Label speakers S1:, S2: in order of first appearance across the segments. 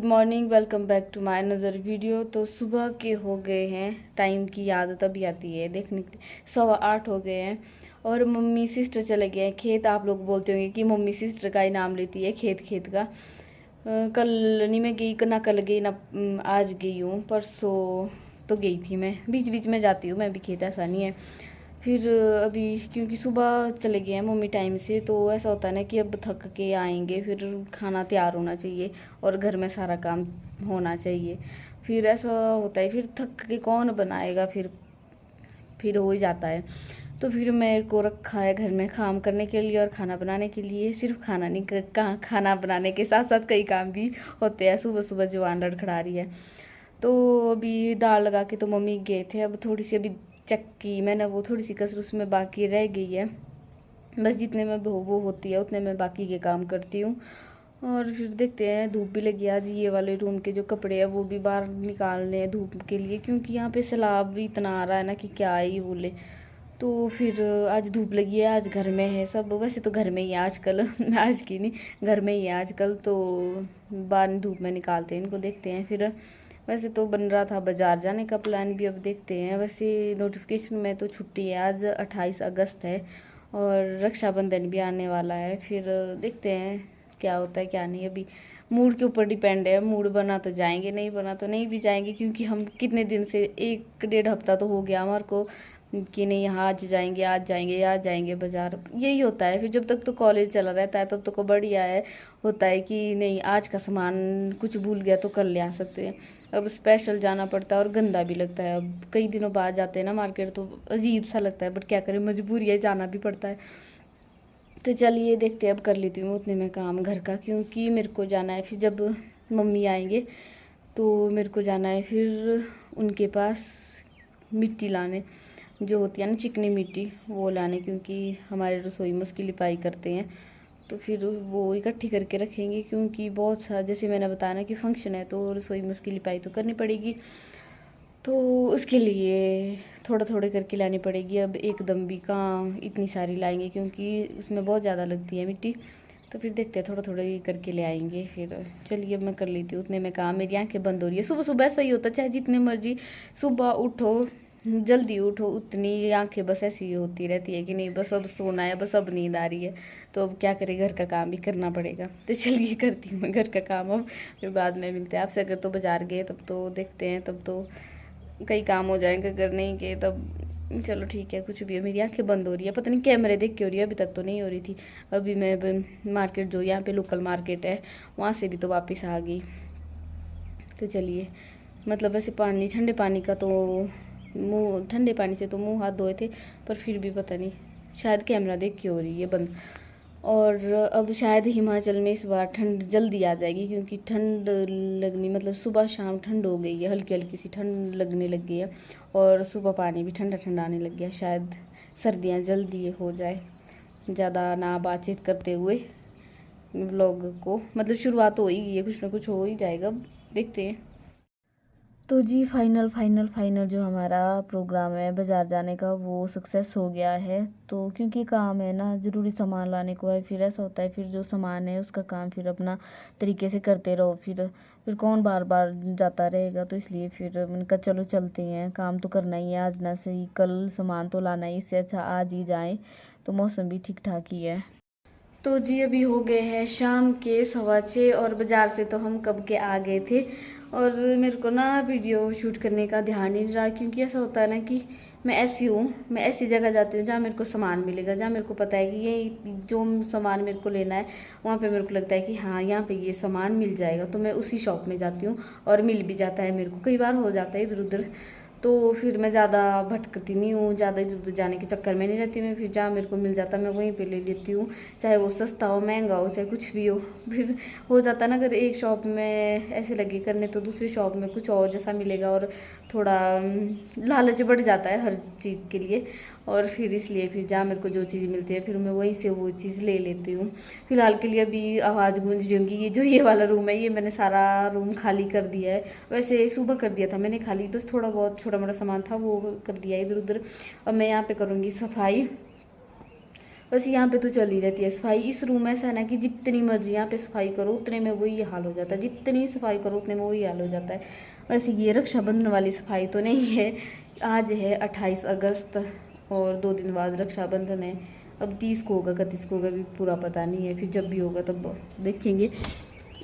S1: Morning, welcome back to my another video. तो सुबह के हो गए हैं, टाइम की याद तभी आती है देखने के लिए। 8:15 हो गए हैं और मम्मी सिस्टर चले गए हैं खेत। आप लोग बोलते होंगे कि मम्मी सिस्टर का ही नाम लेती है, खेत खेत का। कल नहीं मैं गई ना, कल गई ना, आज गई हूँ। परसों तो गई थी मैं, बीच बीच में जाती हूँ मैं भी खेत, ऐसा नहीं है। फिर अभी क्योंकि सुबह चले गए हैं मम्मी टाइम से, तो ऐसा होता है ना कि अब थक के आएंगे, फिर खाना तैयार होना चाहिए और घर में सारा काम होना चाहिए। फिर ऐसा होता है, फिर थक के कौन बनाएगा, फिर हो ही जाता है। तो फिर मेरे को रखा है घर में काम करने के लिए और खाना बनाने के लिए। सिर्फ खाना नहीं, खाना बनाने के साथ साथ कई काम भी होते हैं। सुबह सुबह जवान लड़खड़ा रही है, तो अभी दाल लगा के तो मम्मी गए थे। अब थोड़ी सी अभी चक्की मैंने वो थोड़ी सी कसर उसमें बाकी रह गई है, बस जितने में वो होती है उतने में बाकी के काम करती हूँ। और फिर देखते हैं, धूप भी लगी आज। ये वाले रूम के जो कपड़े हैं वो भी बाहर निकालने हैं धूप के लिए, क्योंकि यहाँ पे सैलाब भी इतना आ रहा है ना कि क्या ही बोले। तो फिर आज धूप लगी है, आज घर में है सब। वैसे तो घर में ही है आजकल आज की नहीं, घर में ही है आजकल। तो बाहर धूप में निकालते हैं इनको, देखते हैं फिर। वैसे तो बन रहा था बाज़ार जाने का प्लान भी, अब देखते हैं। वैसे नोटिफिकेशन में तो छुट्टी है, आज 28 अगस्त है और रक्षाबंधन भी आने वाला है। फिर देखते हैं क्या होता है क्या नहीं। अभी मूड के ऊपर डिपेंड है, मूड बना तो जाएंगे, नहीं बना तो नहीं भी जाएंगे। क्योंकि हम कितने दिन से, 1 डेढ़ हफ्ता तो हो गया हमारे को कि नहीं यहाँ आज जाएंगे, आज जाएंगे, आज जाएंगे बाज़ार। यही होता है। फिर जब तक तो कॉलेज चला रहता है तब तो को बढ़िया है, होता है कि नहीं आज का सामान कुछ भूल गया तो कल ले आ सकते हैं। अब स्पेशल जाना पड़ता है और गंदा भी लगता है। अब कई दिनों बाद जाते हैं ना मार्केट, तो अजीब सा लगता है, बट क्या करें, मजबूरी है, जाना भी पड़ता है। तो चलिए देखते हैं, अब कर लेती हूँ उतने में काम घर का, क्योंकि मेरे को जाना है फिर जब मम्मी आएंगे तो मेरे को जाना है फिर उनके पास मिट्टी लाने, जो होती है ना चिकनी मिट्टी, वो लाने। क्योंकि हमारे रसोई में उसकी लिपाई करते हैं, तो फिर वो इकट्ठी करके रखेंगे। क्योंकि बहुत सा, जैसे मैंने बताया ना कि फंक्शन है, तो रसोई में उसकी लिपाई तो करनी पड़ेगी। तो उसके लिए थोड़ा थोड़ा करके लानी पड़ेगी। अब एकदम भी कहाँ इतनी सारी लाएंगे, क्योंकि उसमें बहुत ज़्यादा लगती है मिट्टी। तो फिर देखते हैं, थोड़ा थोड़ा ही करके ले आएंगे फिर। चलिए अब मैं कर लेती हूँ उतने में काम। मेरी आंखें बंद हो रही है, सुबह सुबह ऐसा ही होता है, चाहे जितने मर्जी सुबह उठो, जल्दी उठो, उतनी आंखें बस ऐसी होती रहती है कि नहीं बस अब सोना है, बस अब नींद आ रही है। तो अब क्या करें, घर का काम भी करना पड़ेगा। तो चलिए करती हूँ मैं घर का काम अब, फिर बाद में मिलते हैं आपसे। अगर तो बाजार गए तब तो देखते हैं, तब तो कई काम हो जाएंगे, अगर नहीं गए तब चलो ठीक है। कुछ भी है, मेरी आंखें बंद हो रही है, पता नहीं कैमरे देख के हो रही है, अभी तक तो नहीं हो रही थी। अभी मैं मार्केट, जो यहाँ पे लोकल मार्केट है, वहाँ से भी तो वापस आ गई। तो चलिए, मतलब वैसे पानी, ठंडे पानी का तो मुँह, ठंडे पानी से तो मुँह हाथ धोए थे, पर फिर भी पता नहीं, शायद कैमरा देख के हो रही है बंद। और अब शायद हिमाचल में इस बार ठंड जल्दी आ जाएगी, क्योंकि ठंड लगनी, मतलब सुबह शाम ठंड हो गई है, हल्की हल्की सी ठंड लगने लग गई है। और सुबह पानी भी ठंडा ठंडा आने लग गया। शायद सर्दियाँ जल्दी हो जाए। ज़्यादा ना बातचीत करते हुए व्लॉग को, मतलब शुरुआत हो ही गई है, कुछ ना कुछ हो ही जाएगा, अब देखते हैं। तो जी फाइनल फाइनल फाइनल जो हमारा प्रोग्राम है बाज़ार जाने का, वो सक्सेस हो गया है। तो क्योंकि काम है ना, ज़रूरी सामान लाने को है, फिर ऐसा होता है, फिर जो सामान है उसका काम फिर अपना तरीके से करते रहो, फिर कौन बार बार जाता रहेगा। तो इसलिए फिर मैंने कहा चलो चलते हैं, काम तो करना ही है, आज ना सही कल सामान तो लाना ही, इससे अच्छा आज ही जाएँ। तो मौसम भी ठीक ठाक ही है। तो जी अभी हो गए हैं शाम के 6:15 और बाज़ार से तो हम कब के आ गए थे। और मेरे को ना वीडियो शूट करने का ध्यान ही नहीं रहा, क्योंकि ऐसा होता है ना कि मैं ऐसी हूँ, मैं ऐसी जगह जाती हूँ जहाँ मेरे को सामान मिलेगा, जहाँ मेरे को पता है कि ये जो सामान मेरे को लेना है, वहाँ पे मेरे को लगता है कि हाँ यहाँ पे ये सामान मिल जाएगा, तो मैं उसी शॉप में जाती हूँ। और मिल भी जाता है मेरे को, कई बार हो जाता है इधर उधर। तो फिर मैं ज़्यादा भटकती नहीं हूँ, ज़्यादा इधर उधर जाने के चक्कर में नहीं रहती मैं। फिर जहाँ मेरे को मिल जाता है मैं वहीं पे ले लेती हूँ, चाहे वो सस्ता हो, महंगा हो, चाहे कुछ भी हो। फिर हो जाता है ना, अगर एक शॉप में ऐसे लगे करने तो दूसरी शॉप में कुछ और जैसा मिलेगा, और थोड़ा लालच बढ़ जाता है हर चीज़ के लिए। और फिर इसलिए फिर जहाँ मेरे को जो चीज़ मिलती है, फिर मैं वहीं से वो चीज़ ले लेती हूँ। फिलहाल के लिए अभी आवाज़ गूंज रही होंगी, ये जो ये वाला रूम है, ये मैंने सारा रूम खाली कर दिया है। वैसे सुबह कर दिया था मैंने खाली, तो थोड़ा बहुत छोटा मोटा सामान था वो कर दिया इधर उधर। अब मैं यहाँ पे करूँगी सफाई। बस यहाँ पे तो चल ही रहती है सफाई। इस रूम में ऐसा है ना कि जितनी मर्जी यहाँ पे सफाई करो उतने में वही हाल हो जाता है, जितनी सफाई करो उतने में वही हाल हो जाता है। वैसे ये रक्षाबंधन वाली सफाई तो नहीं है। आज है 28 अगस्त और 2 दिन बाद रक्षाबंधन है। अब 30 को होगा 31 को होगा, भी पूरा पता नहीं है, फिर जब भी होगा तब देखेंगे।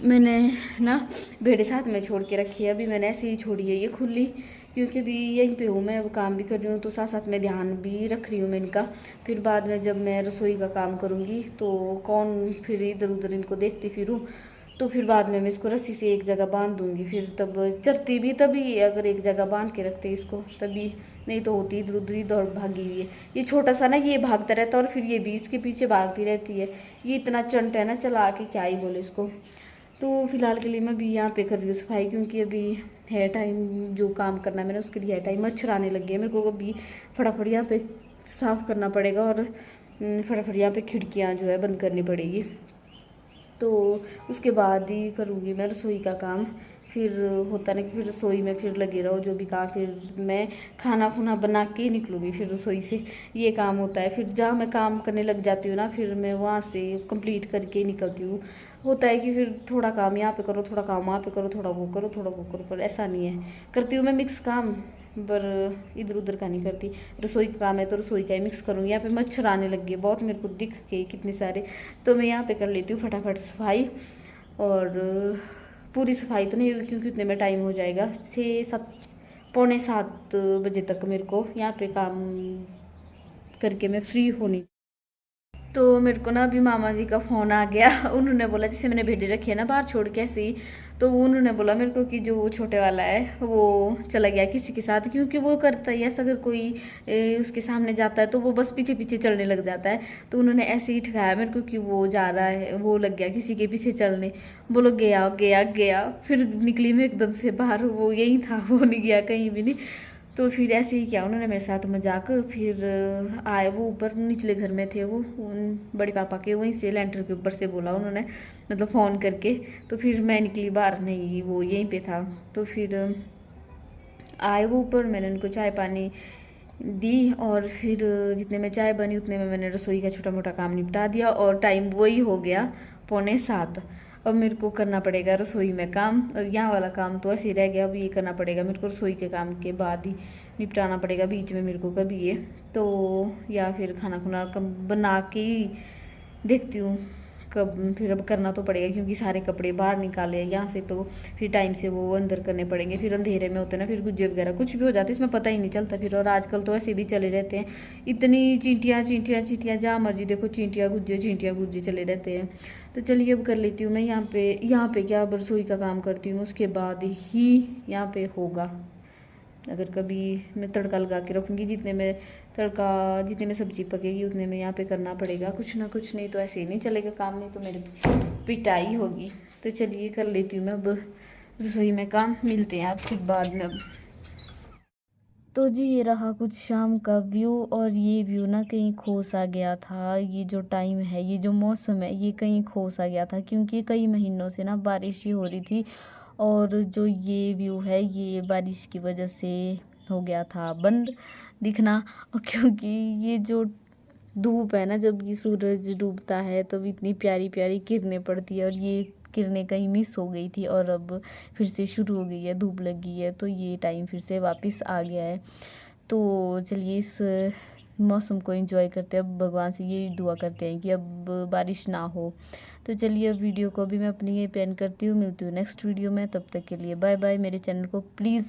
S1: मैंने ना भेड़े साथ में छोड़ के रखी है, अभी मैंने ऐसे ही छोड़ी है ये खुली, क्योंकि अभी यहीं पे हूँ मैं, अब काम भी कर रही हूँ तो साथ साथ में ध्यान भी रख रही हूँ मैं इनका। फिर बाद में जब मैं रसोई का काम करूँगी तो कौन फिर इधर उधर इनको देखती फिरूँ, तो फिर बाद में मैं इसको रस्सी से एक जगह बांध दूँगी, फिर तब चरती भी तभी अगर एक जगह बांध के रखते इसको तभी, नहीं तो होती इधर उधर ही दौड़ भागी हुई है। ये छोटा सा ना ये भागता रहता है और फिर ये भी इसके पीछे भागती रहती है। ये इतना चंट है ना, चला के क्या ही बोले इसको। तो फिलहाल के लिए मैं अभी यहाँ पे कर रही हूँ सफाई, क्योंकि अभी है टाइम जो काम करना है मैंने उसके लिए है टाइम। मच्छर आने लग गए मेरे को, अभी फटाफट यहाँ पे साफ़ करना पड़ेगा और फटाफट यहाँ पे खिड़कियाँ जो है बंद करनी पड़ेगी। तो उसके बाद ही करूँगी मैं रसोई का काम। फिर होता ना कि फिर रसोई में फिर लगे रहो जो भी काम, फिर मैं खाना खुना बना के ही निकलूँगी फिर रसोई से, ये काम होता है। फिर जहाँ मैं काम करने लग जाती हूँ ना, फिर मैं वहाँ से कंप्लीट करके ही निकलती हूँ। होता है कि फिर थोड़ा काम यहाँ पे करो, थोड़ा काम वहाँ पे करो, थोड़ा वो करो, थोड़ा वो करो, पर ऐसा नहीं है। करती हूँ मैं मिक्स काम, पर इधर उधर का नहीं करती। रसोई का काम है तो रसोई का ही मिक्स करूँगी। यहाँ पे मच्छर आने लग गए बहुत मेरे को दिख गए कितने सारे, तो मैं यहाँ पे कर लेती हूँ फटाफट सफाई। और पूरी सफाई तो नहीं होगी क्योंकि उतने में टाइम हो जाएगा, 6-7 पौने 7 बजे तक मेरे को यहाँ पे काम करके मैं फ्री होनी। तो मेरे को ना अभी मामा जी का फ़ोन आ गया। उन्होंने बोला, जैसे मैंने भेड़ी रखी है ना बाहर छोड़ के ऐसे ही, तो उन्होंने बोला मेरे को कि जो छोटे वाला है वो चला गया किसी के साथ, क्योंकि वो करता है ऐसा, अगर कोई उसके सामने जाता है तो वो बस पीछे पीछे चलने लग जाता है। तो उन्होंने ऐसे ही ठकाया मेरे को कि वो जा रहा है, वो लग गया किसी के पीछे चलने। बोलो गया गया गया, फिर निकली मैं एकदम से बाहर, वो यही था, वो नहीं गया कहीं भी नहीं। तो फिर ऐसे ही किया उन्होंने मेरे साथ मजाक। फिर आए वो ऊपर, निचले घर में थे वो उन बड़े पापा के, वहीं से लेंटर के ऊपर से बोला उन्होंने, मतलब फ़ोन करके। तो फिर मैं निकली बाहर, नहीं वो यहीं पे था। तो फिर आए वो ऊपर, मैंने उनको चाय पानी दी और फिर जितने में चाय बनी उतने में मैंने रसोई का छोटा मोटा काम निपटा दिया और टाइम वही हो गया 6:45। अब मेरे को करना पड़ेगा रसोई में काम, यहाँ वाला काम तो ऐसे ही रह गया, अब ये करना पड़ेगा मेरे को, रसोई के काम के बाद ही निपटाना पड़ेगा। बीच में मेरे को कभी ये तो, या फिर खाना खुना कब बना के ही देखती हूँ कब, फिर अब करना तो पड़ेगा क्योंकि सारे कपड़े बाहर निकाले हैं यहाँ से, तो फिर टाइम से वो अंदर करने पड़ेंगे। फिर अंधेरे में होते ना, फिर गुज्जे वगैरह कुछ भी हो जाते इसमें पता ही नहीं चलता फिर। और आजकल तो ऐसे भी चले रहते हैं, इतनी चींटियाँ चींटियाँ चींटियाँ, जहाँ मर्जी देखो चींटियाँ गुज्जे चले रहते हैं। तो चलिए अब कर लेती हूँ मैं यहाँ पे क्या, अब रसोई का काम करती हूँ, उसके बाद ही यहाँ पे होगा। अगर कभी मैं तड़का लगा के रखूँगी, जितने में सब्जी पकेगी उतने में यहाँ पे करना पड़ेगा कुछ ना कुछ, नहीं तो ऐसे ही नहीं चलेगा काम, नहीं तो मेरे पिटाई होगी। तो चलिए कर लेती हूँ मैं अब रसोई में काम, मिलते हैं आपसे बाद में अब। तो जी ये रहा कुछ शाम का व्यू, और ये व्यू ना कहीं खो सा गया था। ये जो टाइम है, ये जो मौसम है, ये कहीं खो सा गया था क्योंकि कई महीनों से ना बारिश ही हो रही थी। और जो ये व्यू है ये बारिश की वजह से हो गया था बंद दिखना। और क्योंकि ये जो धूप है ना, जब ये सूरज डूबता है तब इतनी प्यारी प्यारी किरणें पड़ती है, और ये किरणें कहीं मिस हो गई थी और अब फिर से शुरू हो गई है, धूप लग गई है, तो ये टाइम फिर से वापस आ गया है। तो चलिए इस मौसम को एंजॉय करते हैं, अब भगवान से ये दुआ करते हैं कि अब बारिश ना हो। तो चलिए अब वीडियो को भी मैं अपनी ये पेन करती हूँ, मिलती हूँ नेक्स्ट वीडियो में, तब तक के लिए बाय बाय। मेरे चैनल को प्लीज़